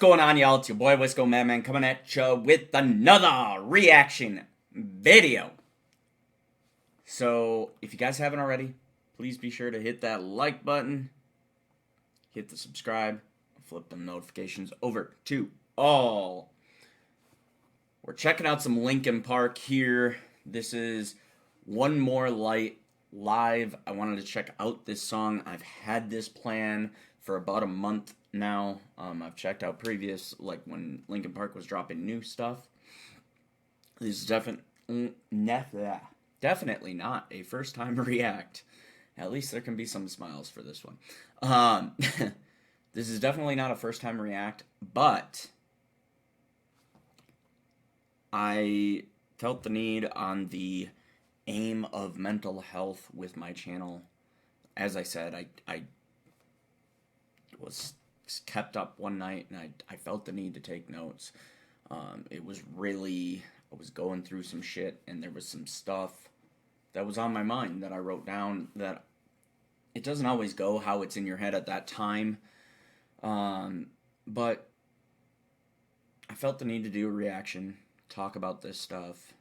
going on, y'all? It's your boy Wisco Madman coming at you with another reaction video. So, if you guys haven't already, please be sure to hit that like button, hit the subscribe, flip the notifications over to all. We're checking out some Linkin Park here. This is One More Light live. I wanted to check out this song. I've had this plan for about a month now. I've checked out previous, like when Linkin Park was dropping new stuff. This is definitely not a first time react. At least there can be some smiles for this one. This is definitely not a first time react, but I felt the need on the aim of mental health with my channel. As I said, I was kept up one night and I felt the need to take notes. It was really, I was going through some shit and there was some stuff that was on my mind that I wrote down that it doesn't always go how it's in your head at that time. But I felt the need to do a reaction, talk about this stuff,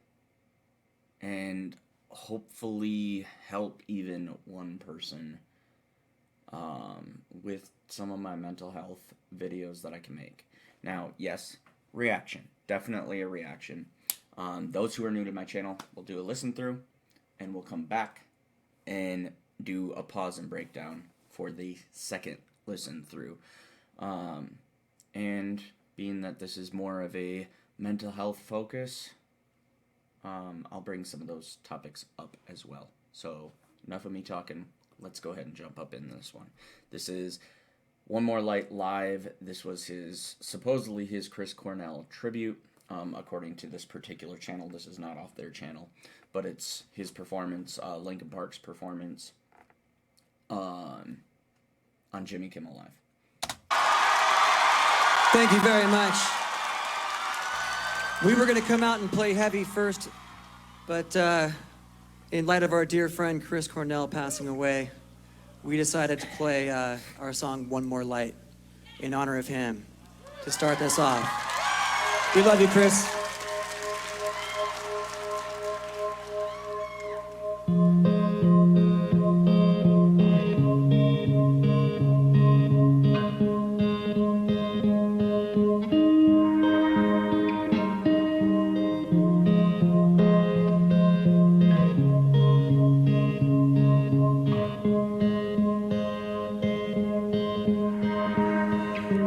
and hopefully help even one person with some of my mental health videos that I can make. Now, yes, reaction. Definitely a reaction. Those who are new to my channel will do a listen through, and we'll come back and do a pause and breakdown for the second listen through. And being that this is more of a mental health focus, I'll bring some of those topics up as well. So, enough of me talking. Let's go ahead and jump up in this one. This is One More Light live. This was supposedly his Chris Cornell tribute. According to this particular channel, this is not off their channel, but it's his performance, Linkin Park's performance on Jimmy Kimmel Live. Thank you very much. We were going to come out and play heavy first, but in light of our dear friend Chris Cornell passing away, we decided to play our song One More Light in honor of him to start this off. We love you, Chris.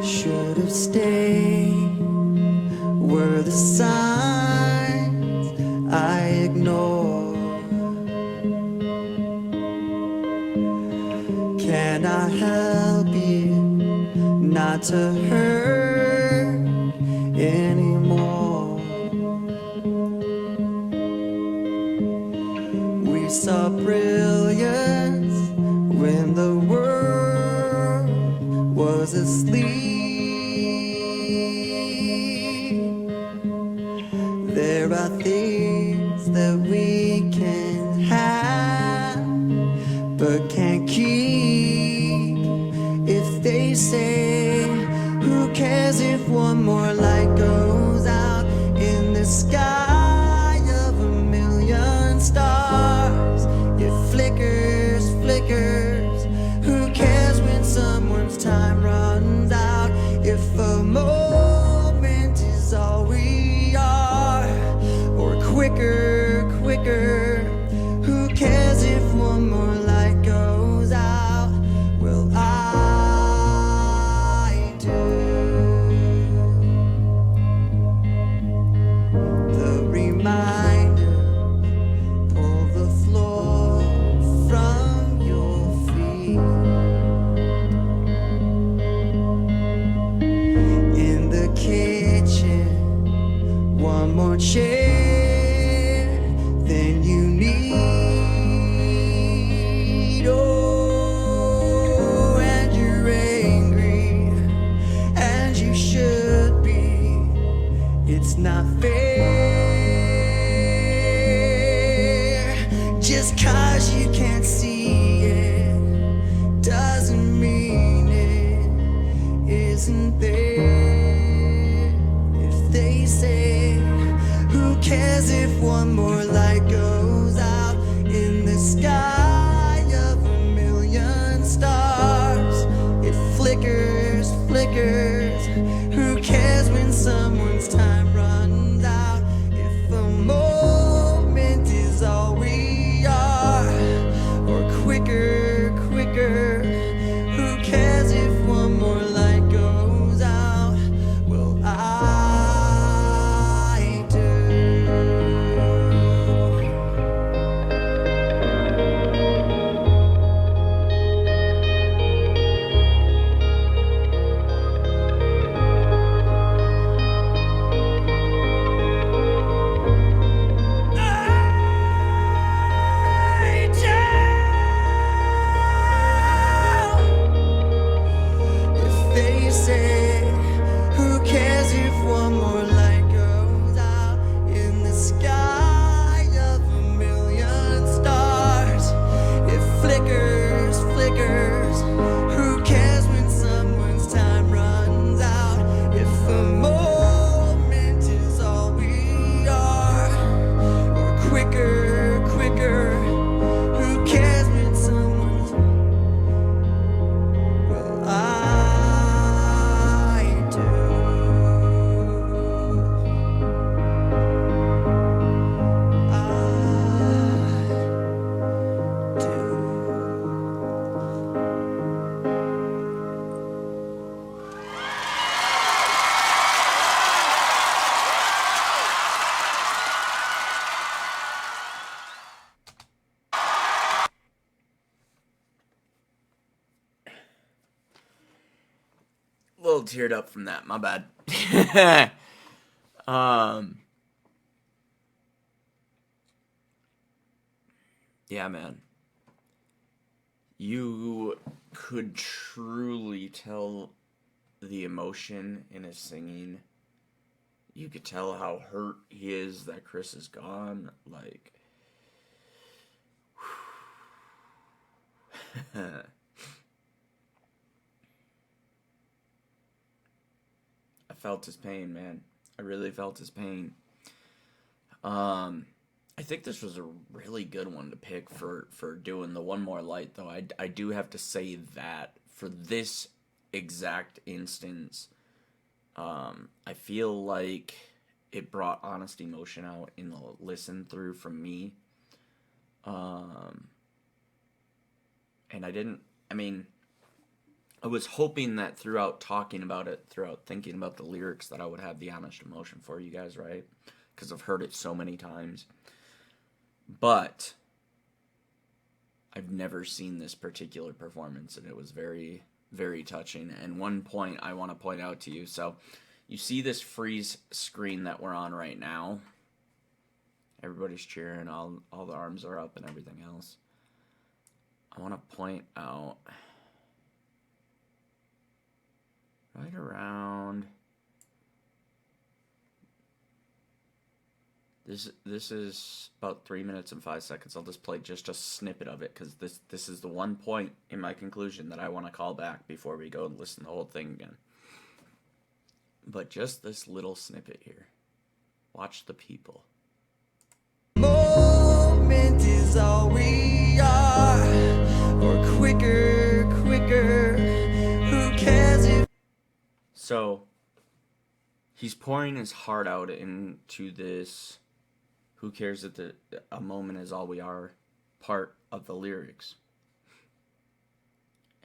Should have stayed were the signs I ignored. Can I help you not to hurt anymore? We saw brilliance when the world was asleep. There are things that we can have but can't keep. If they say, who cares if one more light goes out in the sky of a million stars? It flickers, flickers. Who cares when someone's time runs out? If a moment is all we are, or quicker, quicker. Who cares if one more light goes out? Well, I do. The reminder, pull the floor from your feet. In the kitchen, one more chair than you need. Oh, and you're angry, and you should be. It's not fair. Just 'cause you can't see it doesn't mean it isn't there. cares if one more light goes out in the sky of a million stars? It flickers, flickers. Who cares when someone's time runs out? If a moment is all we are, or quicker, quicker. Who cares if one more light goes out? Well, I do. If they say, who cares if one more light goes out in the sky of a million stars? It flickers, flickers. Who cares when someone's time runs out? If a moment is all we are, or quicker, quicker. Who cares when someone's well, I do. I do. A little teared up from that. My bad. Yeah, man. You could truly tell the emotion in his singing. You could tell how hurt he is that Chris is gone. Like, I felt his pain, man. I really felt his pain. I think this was a really good one to pick for doing the One More Light, though. I do have to say that for this exact instance, I feel like it brought honest emotion out in the listen through from me. And I was hoping that throughout talking about it, throughout thinking about the lyrics, that I would have the honest emotion for you guys, right? Because I've heard it so many times. But I've never seen this particular performance, and it was very, very touching. And one point I want to point out to you. So you see this freeze screen that we're on right now. Everybody's cheering, all the arms are up and everything else. I want to point out right around this is about 3 minutes and 5 seconds. I'll just play just a snippet of it because this is the one point in my conclusion that I want to call back before we go and listen to the whole thing again. But just this little snippet here. Watch the people. Moment is all we are, or quicker, quicker. Who cares if So he's pouring his heart out into this who cares if a moment is all we are part of the lyrics.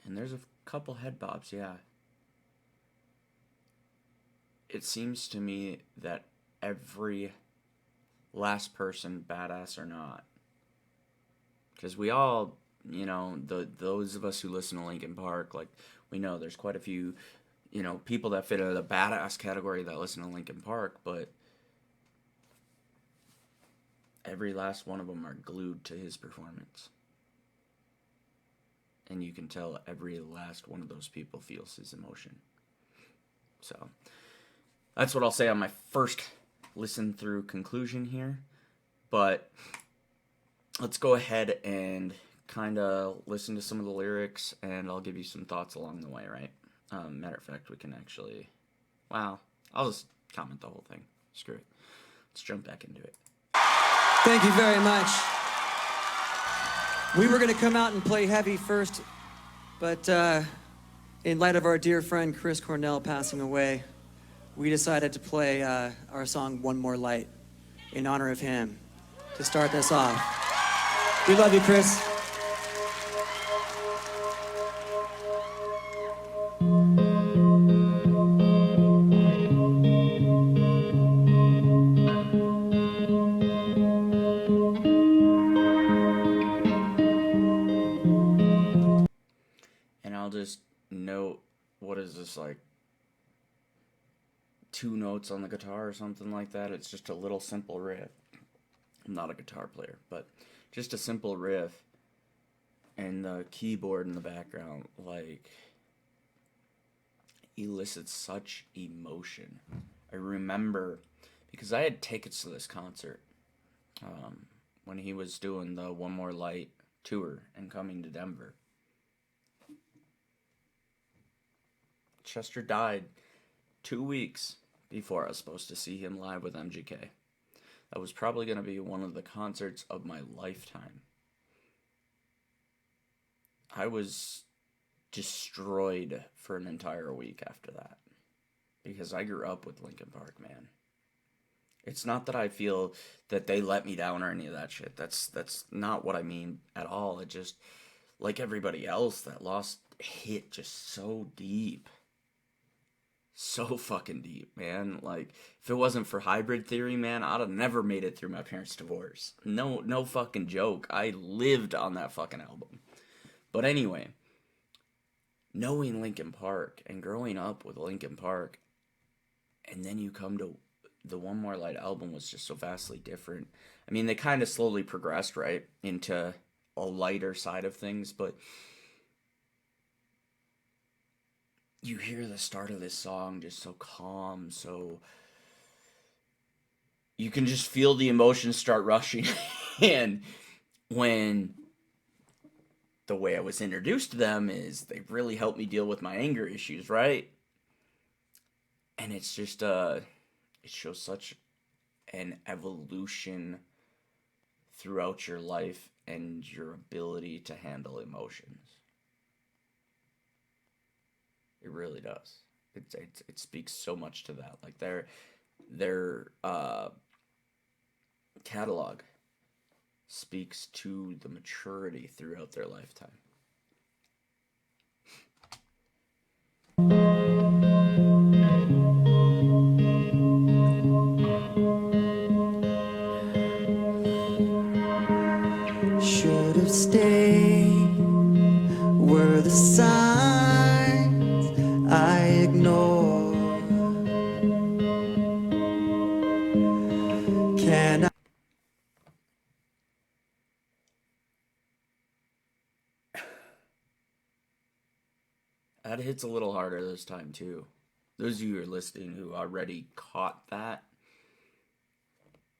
And there's a couple head bobs, yeah. It seems to me that every last person, badass or not, because we all, those of us who listen to Linkin Park, like, we know there's quite a few, people that fit into the badass category that listen to Linkin Park, but every last one of them are glued to his performance. And you can tell every last one of those people feels his emotion. So that's what I'll say on my first listen through conclusion here. But let's go ahead and kind of listen to some of the lyrics, and I'll give you some thoughts along the way, right? Matter of fact, we can actually... I'll just comment the whole thing. Screw it. Let's jump back into it. Thank you very much. We were going to come out and play heavy first, but in light of our dear friend Chris Cornell passing away, we decided to play our song One More Light in honor of him to start this off. We love you, Chris. And I'll just note, what is this, like 2 notes on the guitar or something like that? It's just a little simple riff. I'm not a guitar player, but just a simple riff, and the keyboard in the background, like, elicits such emotion. I remember, because I had tickets to this concert when he was doing the One More Light tour and coming to Denver. Chester died 2 weeks before I was supposed to see him live with MGK. That was probably going to be one of the concerts of my lifetime. I was destroyed for an entire week after that, because I grew up with Linkin Park, man. It's not that I feel that they let me down or any of that shit. That's not what I mean at all. It just, like everybody else, that loss hit just so deep. So fucking deep, man. Like, if it wasn't for Hybrid Theory, man, I'd have never made it through my parents' divorce. No fucking joke. I lived on that fucking album. But anyway, knowing Linkin Park and growing up with Linkin Park, and then you come to the One More Light album, was just so vastly different. I mean, they kind of slowly progressed, right, into a lighter side of things, but you hear the start of this song just so calm, so you can just feel the emotions start rushing. And when the way I was introduced to them is they really helped me deal with my anger issues, right? And it's just it shows such an evolution throughout your life and your ability to handle emotions. It really does. It speaks so much to that. Like their catalog speaks to the maturity throughout their lifetime. Should have stayed. Were the signs I ignored? Can I? That hits a little harder this time too. Those of you who are listening who already caught that,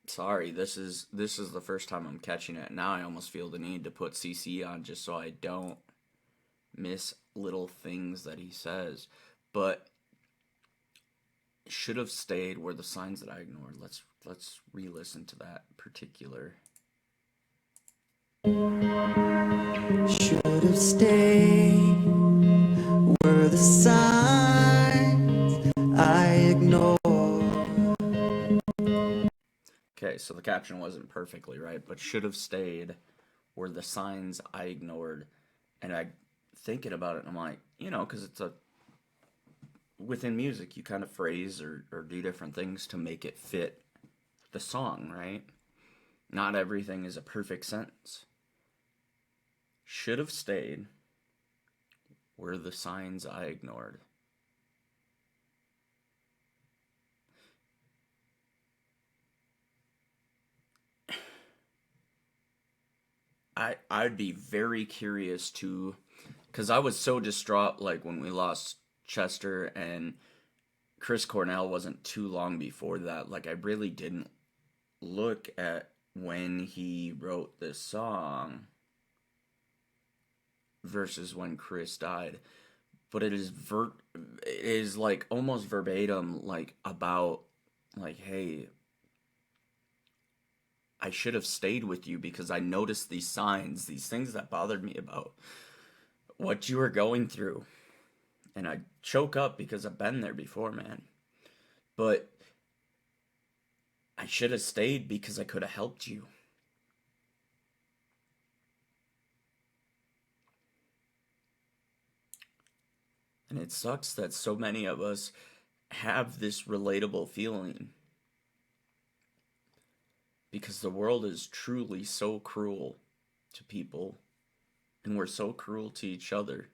sorry, this is the first time I'm catching it. Now I almost feel the need to put CC on just so I don't miss little things that he says. But should have stayed were the signs that I ignored. Let's re-listen to that particular. Should have stayed. Were the signs I ignored? Okay, so the caption wasn't perfectly right, but should have stayed were the signs I ignored. And I thinking about it, and I'm like, because it's within music, you kind of phrase or do different things to make it fit the song, right? Not everything is a perfect sentence. Should have stayed were the signs I ignored. I'd be very curious to, because I was so distraught, like when we lost Chester, and Chris Cornell wasn't too long before that. Like, I really didn't look at when he wrote this song versus when Chris died, but it is like almost verbatim, like about, like, hey, I should have stayed with you because I noticed these signs, these things that bothered me about what you were going through. And I choke up because I've been there before, man. But I should have stayed because I could have helped you. And it sucks that so many of us have this relatable feeling because the world is truly so cruel to people, and we're so cruel to each other.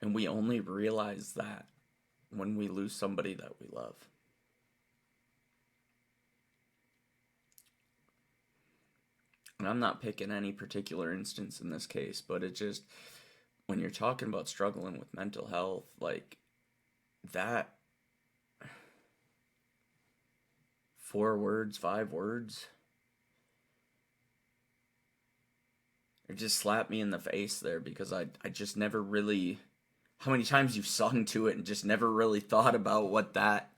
And we only realize that when we lose somebody that we love. And I'm not picking any particular instance in this case, but it just, when you're talking about struggling with mental health, like that, 4 words, 5 words, it just slapped me in the face there because I just never really, how many times you've sung to it and just never really thought about what that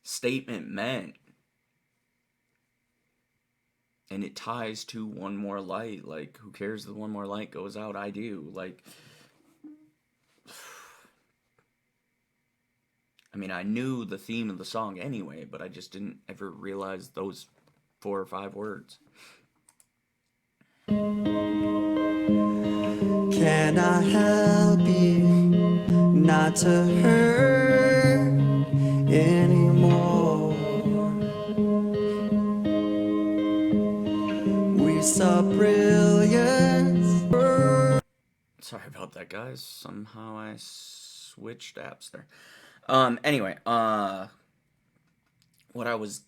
statement meant. And it ties to One More Light. Like, who cares that one more light goes out? I do. Like, I mean, I knew the theme of the song anyway, but I just didn't ever realize those 4 or 5 words. Can I help you not to hurt anymore? We saw brilliance. Sorry about that, guys. Somehow I switched apps there. Anyway, what I was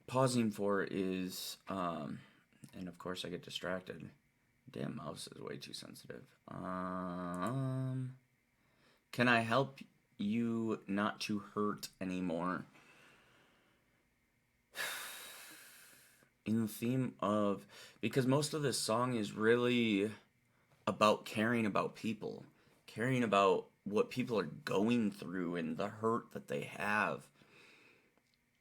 pausing for is, and of course I get distracted. Damn, mouse is way too sensitive. Can I help you not to hurt anymore? In the theme of, because most of this song is really about caring about people, caring about what people are going through and the hurt that they have.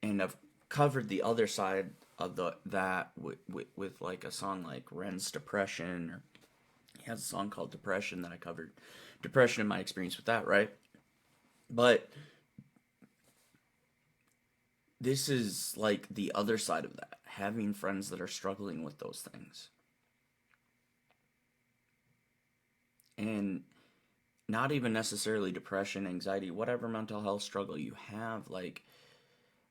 And I've covered the other side of that with like a song like Ren's Depression, or he has a song called Depression that I covered depression and my experience with that, right? But this is like the other side of that, having friends that are struggling with those things. And not even necessarily depression, anxiety, whatever mental health struggle you have. Like,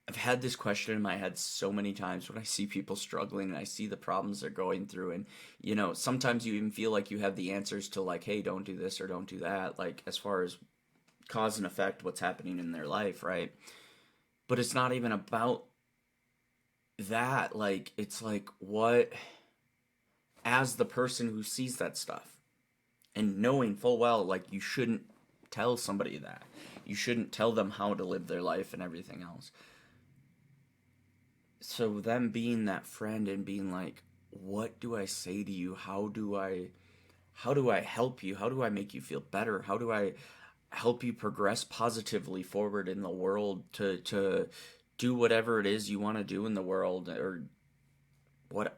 I've had this question in my head so many times when I see people struggling and I see the problems they're going through. And, you know, sometimes you even feel like you have the answers to, like, hey, don't do this or don't do that. Like, as far as cause and effect, what's happening in their life, right? But it's not even about that. Like, it's like, what, as the person who sees that stuff, and knowing full well, like, you shouldn't tell somebody that. You shouldn't tell them how to live their life and everything else. So them being that friend and being like, what do I say to you? How do I help you? How do I make you feel better? How do I help you progress positively forward in the world to do whatever it is you want to do in the world? Or what,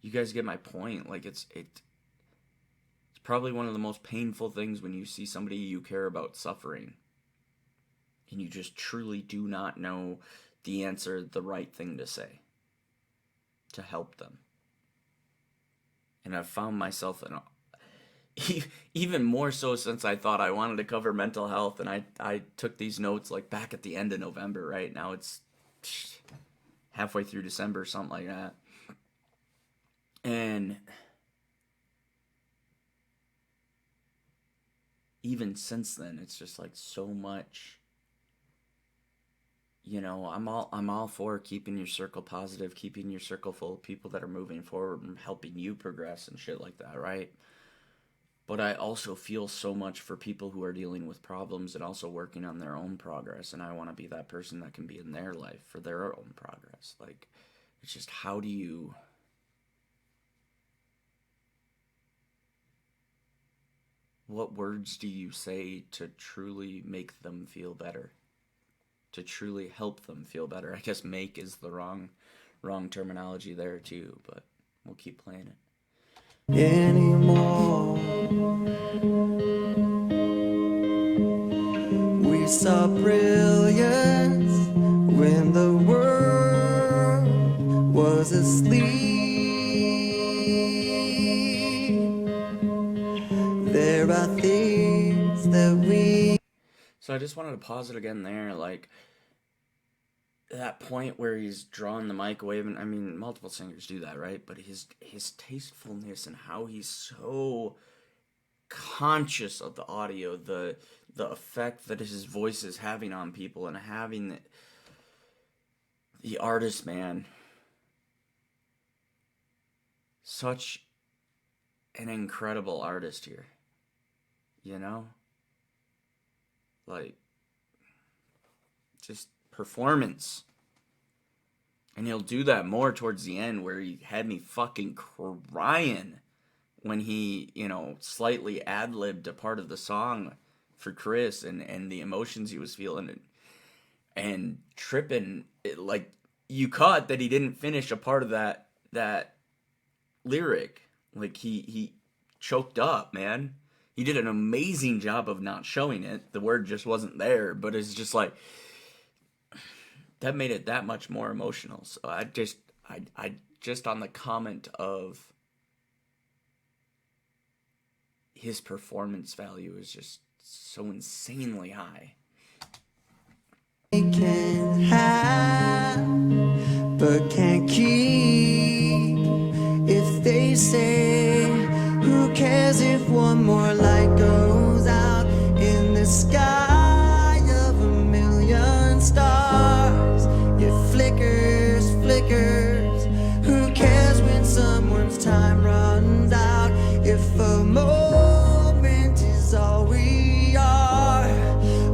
you guys get my point. Like, it's probably one of the most painful things when you see somebody you care about suffering and you just truly do not know the answer, the right thing to say to help them. And I've found myself in even more so since I thought I wanted to cover mental health, and I took these notes like back at the end of November. Right now it's halfway through December, something like that. And even since then, it's just like so much. You know, I'm all for keeping your circle positive, keeping your circle full of people that are moving forward and helping you progress and shit like that, right? But I also feel so much for people who are dealing with problems and also working on their own progress, and I want to be that person that can be in their life for their own progress. Like, it's just, how do you, what words do you say to truly make them feel better? to truly help them feel better. I guess make is the wrong terminology there too, but we'll keep playing it. Anymore. We saw brilliance when the world was asleep. There are things that we... So I just wanted to pause it again there, like that point where he's drawing the mic away. I mean, multiple singers do that, right? But his tastefulness and how he's so conscious of the audio, the effect that his voice is having on people, and having the artist, man, such an incredible artist here, you know, like just performance. And he'll do that more towards the end, where he had me fucking crying when he, you know, slightly ad-libbed a part of the song for Chris, and the emotions he was feeling, and tripping. Like, you caught that he didn't finish a part of that lyric. Like, he choked up, man. He did an amazing job of not showing it. The word just wasn't there, but it's just like, that made it that much more emotional. So I just on the comment of his performance value is just so insanely high. Can have, but can't keep. If they say, who cares if one more light goes out in the sky of a million stars? It flickers, flickers. Who cares when someone's time runs out? If a moment is all we are,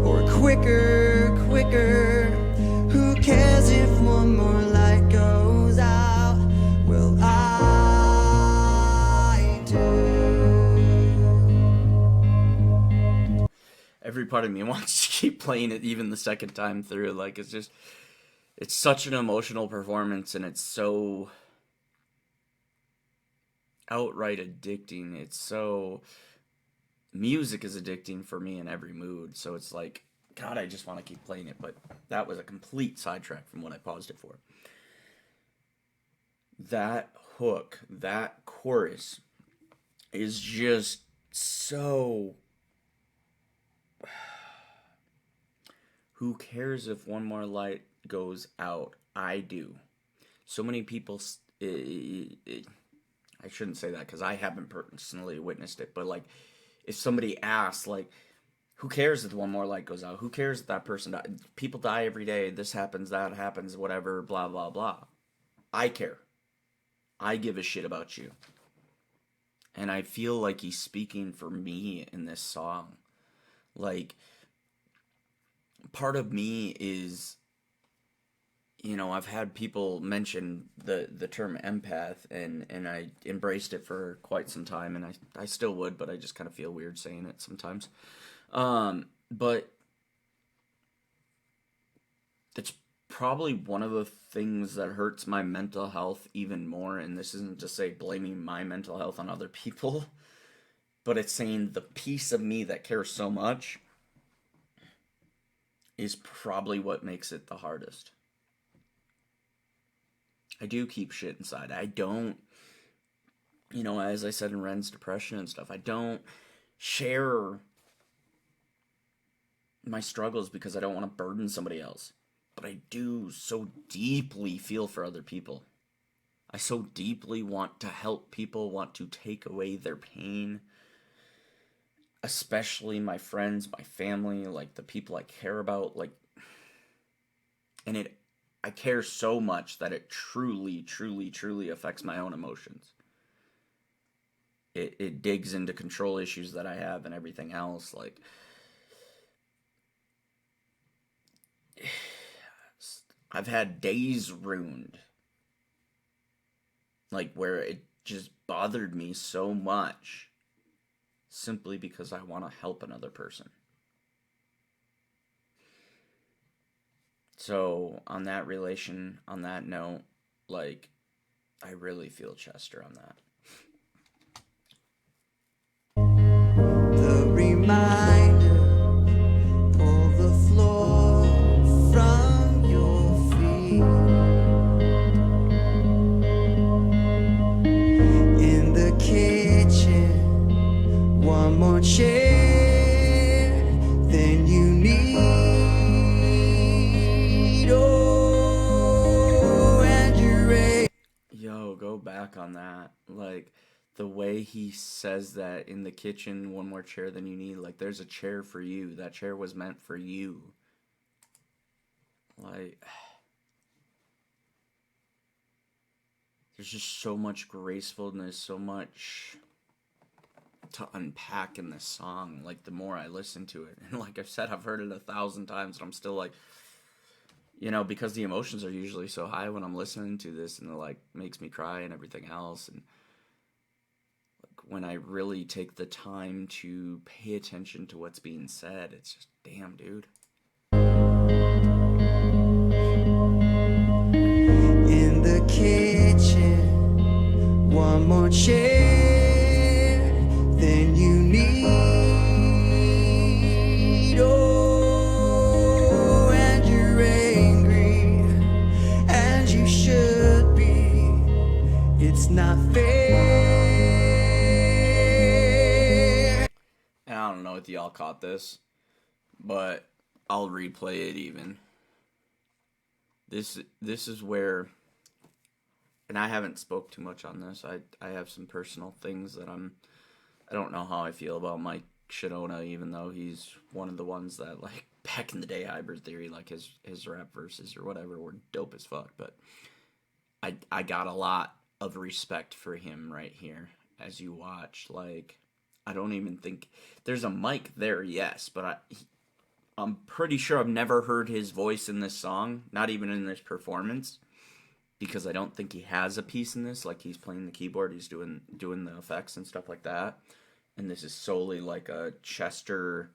or quicker, quicker. Who cares if one more light goes out? Well, I do. Every part of me wants to keep playing it even the second time through. Like, it's such an emotional performance, and it's so outright addicting. It's so... music is addicting for me in every mood, so it's like, God, I just want to keep playing it. But that was a complete sidetrack from what I paused it for. That hook, that chorus is just so... Who cares if one more light goes out? I do. So many people... I shouldn't say that, because I haven't personally witnessed it, but like, if somebody asks, like, who cares if one more light goes out? Who cares if that person dies? People die every day. This happens, that happens, whatever, blah, blah, blah. I care. I give a shit about you. And I feel like he's speaking for me in this song. Like, part of me is, you know, I've had people mention the term empath, and I embraced it for quite some time, and I still would, but I just kind of feel weird saying it sometimes. But it's probably one of the things that hurts my mental health even more, and this isn't to say blaming my mental health on other people, but it's saying the piece of me that cares so much is probably what makes it the hardest. I do keep shit inside. I don't, you know, as I said in Ren's depression and stuff, I don't share my struggles because I don't want to burden somebody else. But I do so deeply feel for other people. I so deeply want to help people, want to take away their pain. Especially my friends, my family, like the people I care about, like, and I care so much that it truly, truly, truly affects my own emotions. It digs into control issues that I have and everything else. Like, I've had days ruined. Like, where it just bothered me so much simply because I want to help another person. So on that note, like, I really feel Chester on that. The reminder, pull the floor from your feet. In the kitchen, one more chair than you need. Oh, and you're ready. Yo, go back on that. Like, the way he says that in the kitchen, one more chair than you need. Like, there's a chair for you. That chair was meant for you. Like, there's just so much gracefulness, so much to unpack in this song. Like, the more I listen to it, and like I've said, I've heard it 1,000 times, and I'm still like, because the emotions are usually so high when I'm listening to this, and it like makes me cry and everything else. And like, when I really take the time to pay attention to what's being said, it's just, damn, dude. In the kitchen, one more chair than you need. Oh, and you're angry, and you should be. It's not fair. And I don't know if y'all caught this, but I'll replay it even. This is where, and I haven't spoke too much on this. I have some personal things that I don't know how I feel about Mike Shinoda, even though he's one of the ones that, like, back in the day, Hybrid Theory, like his rap verses or whatever were dope as fuck. But I got a lot of respect for him right here as you watch. Like, I don't even think there's a mic there, yes, but I'm pretty sure I've never heard his voice in this song, not even in this performance, because I don't think he has a piece in this. Like, he's playing the keyboard, he's doing the effects and stuff like that, and this is solely like a Chester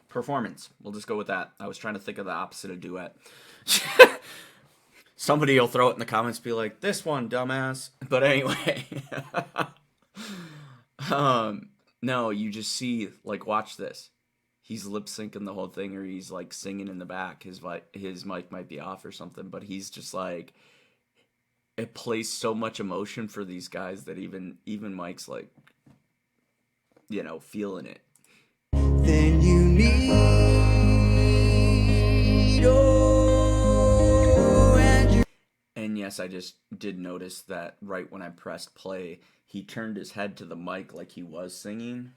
performance. We'll just go with that. I was trying to think of the opposite of duet. Somebody will throw it in the comments, be like, "This one, dumbass." But anyway, no, you just see, like, watch this. He's lip syncing the whole thing, or he's like singing in the back. His mic might be off or something, but he's just like, it plays so much emotion for these guys that even Mike's like, feeling it. Then you need. Oh, and yes, I just did notice that right when I pressed play, he turned his head to the mic like he was singing.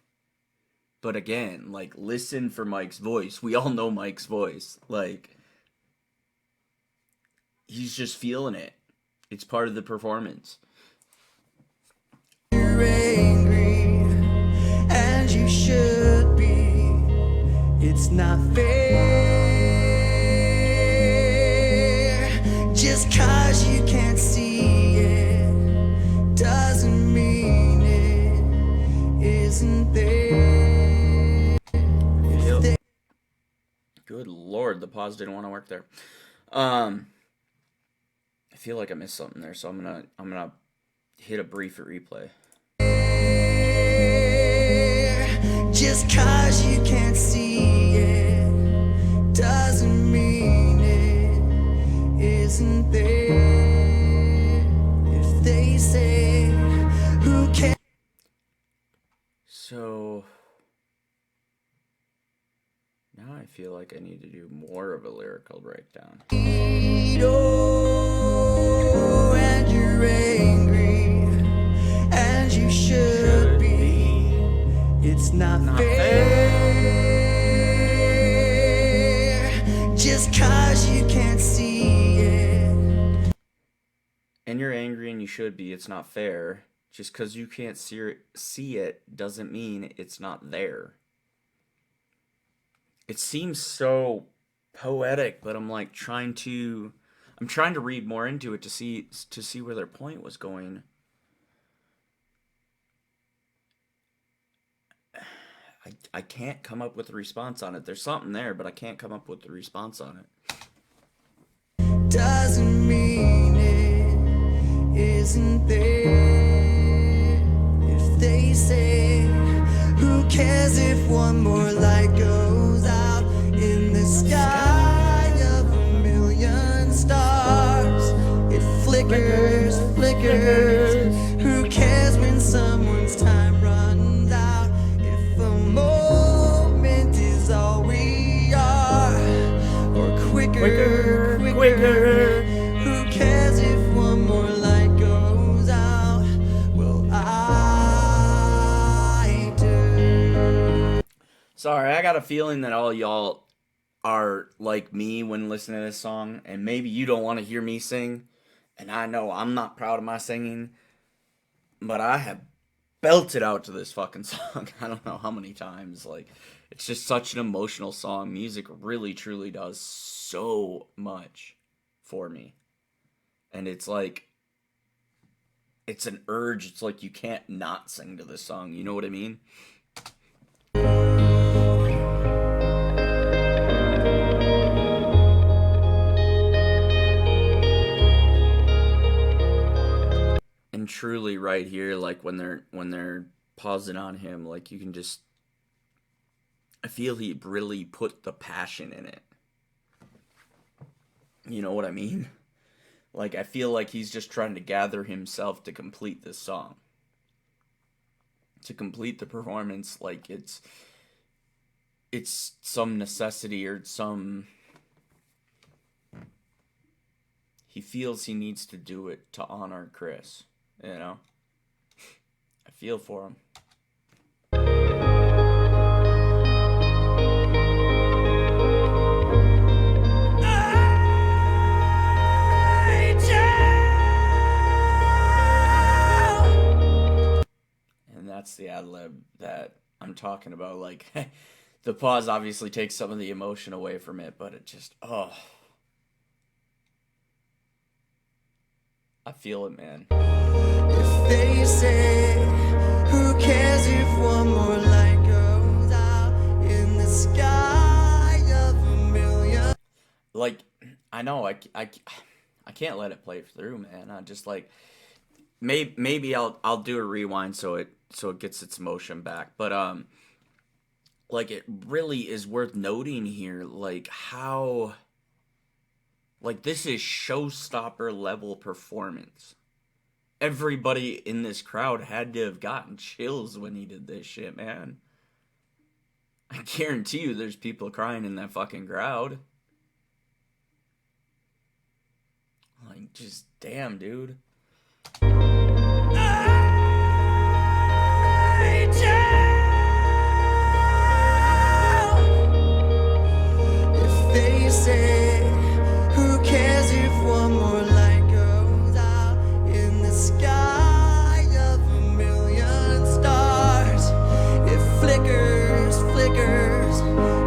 But again, like, listen for Mike's voice. We all know Mike's voice. Like, he's just feeling it. It's part of the performance. You're angry, and you should be. It's not fair. Just 'cause you can't see it doesn't mean it isn't there. Good Lord, the pause didn't want to work there. I feel like I missed something there, so I'm gonna hit a brief replay. Just 'cause you can't see it doesn't mean it isn't there. If they say who can. So now I feel like I need to do more of a lyrical breakdown. Oh, and you're angry, and you should be. It's not fair. Just 'cause you can't see it. And you're angry and you should be. It's not fair. Just because you can't see it doesn't mean it's not there. It seems so poetic, but I'm like trying to read more into it to see where their point was going. I can't come up with a response on it. There's something there, but I can't come up with a response on it. Doesn't mean it isn't there. If they say, who cares if one more light goes out in the sky of a million stars? It flickers, flickers. Who cares when someone's time runs out? If a moment is all we are, or quicker, quicker. Who cares if one more light goes out? Well, I do. Sorry, I got a feeling that all y'all are like me when listening to this song, and maybe you don't want to hear me sing, and I know I'm not proud of my singing, but I have belted out to this fucking song. I don't know how many times. Like, it's just such an emotional song. Music really, truly does so much for me. And it's like, it's an urge. It's like you can't not sing to this song. You know what I mean? And truly right here, like when they're pausing on him, like you can just, I feel he really put the passion in it. You know what I mean? Like, I feel like he's just trying to gather himself to complete this song. To complete the performance, like it's some necessity or some, he feels he needs to do it to honor Chris, you know? I feel for him. That's the ad lib that I'm talking about. Like, the pause obviously takes some of the emotion away from it, but it just, oh. I feel it, man. If they say, who cares if one more light goes out in the sky of a million. Like, I know, I can't let it play through, man. I just, like, maybe I'll do a rewind so it gets its motion back, but like, it really is worth noting here, like, how, like, this is showstopper level performance. Everybody in this crowd had to have gotten chills when he did this shit, man. I guarantee you there's people crying in that fucking crowd. Like, just damn, dude. If they say, who cares if one more light goes out in the sky of a million stars? It flickers, flickers.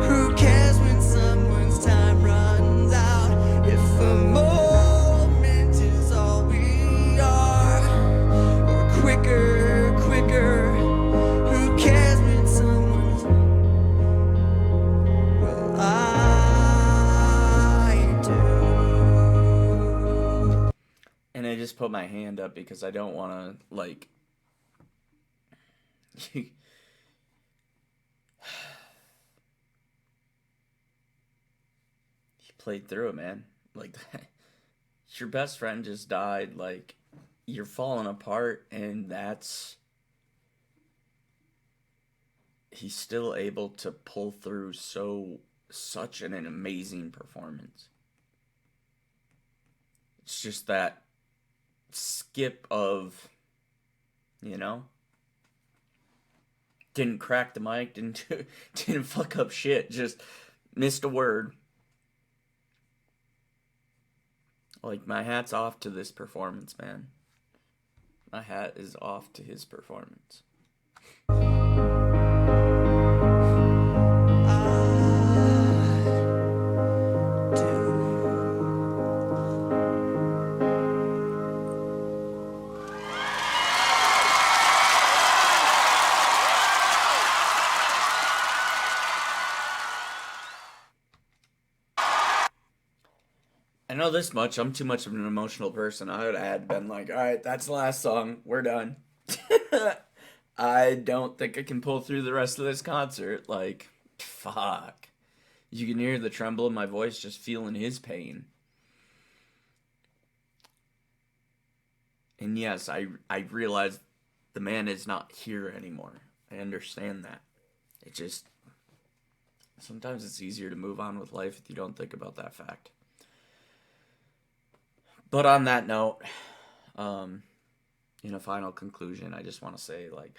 Who cares when someone's time runs out? If a moment is all we are, or quicker, quicker. Who cares when someone's, well, I do. And I just put my hand up because I don't want to, like, you played through it, man. Like, your best friend just died. Like, you're falling apart, and that's, he's still able to pull through such an amazing performance. It's just that skip of, you know, didn't crack the mic, didn't fuck up shit, just missed a word. Like, my hat's off to this performance, man. My hat is off to his performance. I know this much. I'm too much of an emotional person. I would have been like, all right, that's the last song. We're done. I don't think I can pull through the rest of this concert. Like, fuck. You can hear the tremble in my voice just feeling his pain. And yes, I realize the man is not here anymore. I understand that. It just, sometimes it's easier to move on with life if you don't think about that fact. But on that note, in a final conclusion, I just want to say, like,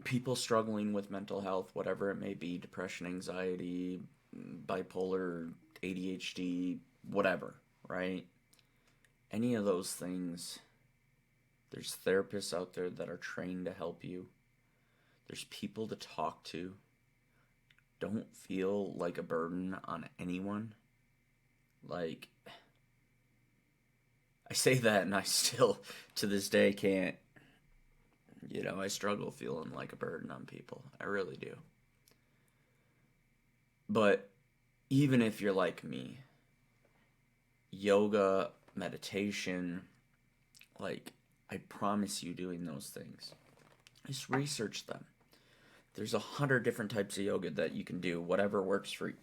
people struggling with mental health, whatever it may be, depression, anxiety, bipolar, ADHD, whatever, right? Any of those things, there's therapists out there that are trained to help you. There's people to talk to. Don't feel like a burden on anyone. Like, I say that and I still, to this day, can't, I struggle feeling like a burden on people. I really do. But even if you're like me, yoga, meditation, like, I promise you doing those things. Just research them. There's 100 different types of yoga that you can do, whatever works for you.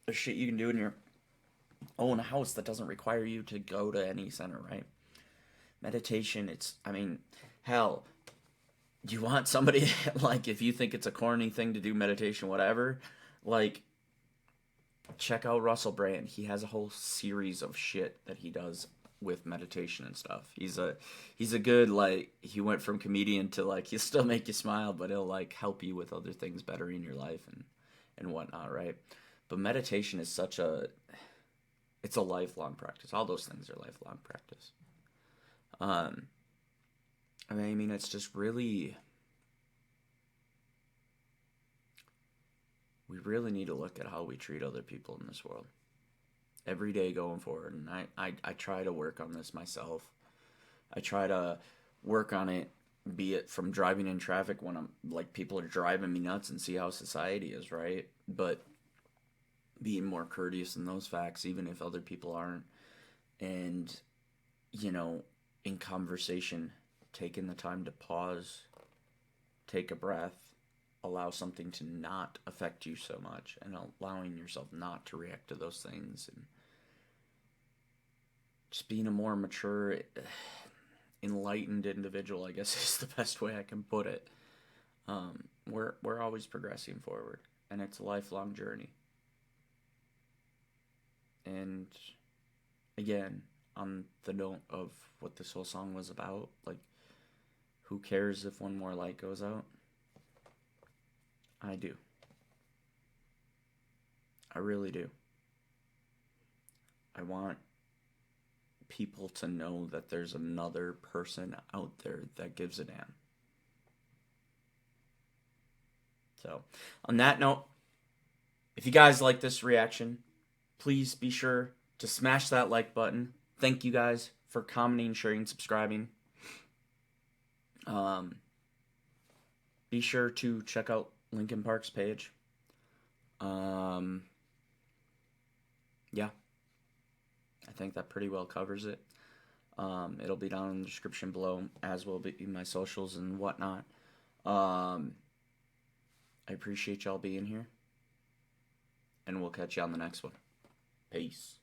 There's shit you can do in your own house that doesn't require you to go to any center, right? Meditation, hell, do you want somebody, like, if you think it's a corny thing to do meditation, whatever, like, check out Russell Brand. He has a whole series of shit that he does with meditation and stuff. He's a good, like, he went from comedian to, like, he'll still make you smile, but he'll, like, help you with other things bettering your life and whatnot, right? But meditation is it's a lifelong practice. All those things are lifelong practice. It's just really, we really need to look at how we treat other people in this world every day going forward. And I try to work on this myself. I try to work on it, be it from driving in traffic when I'm like, people are driving me nuts, and see how society is, right? But being more courteous in those facts, even if other people aren't. And, in conversation, taking the time to pause, take a breath, allow something to not affect you so much, and allowing yourself not to react to those things, and just being a more mature, enlightened individual, I guess, is the best way I can put it. We're always progressing forward, and it's a lifelong journey. And again, on the note of what this whole song was about, like, who cares if one more light goes out? I do. I really do. I want people to know that there's another person out there that gives a damn. So, on that note, if you guys like this reaction, please be sure to smash that like button. Thank you guys for commenting, sharing, subscribing. Be sure to check out Linkin Park's page. Yeah, I think that pretty well covers it. It'll be down in the description below, as will be my socials and whatnot. I appreciate y'all being here, and we'll catch you on the next one. Peace.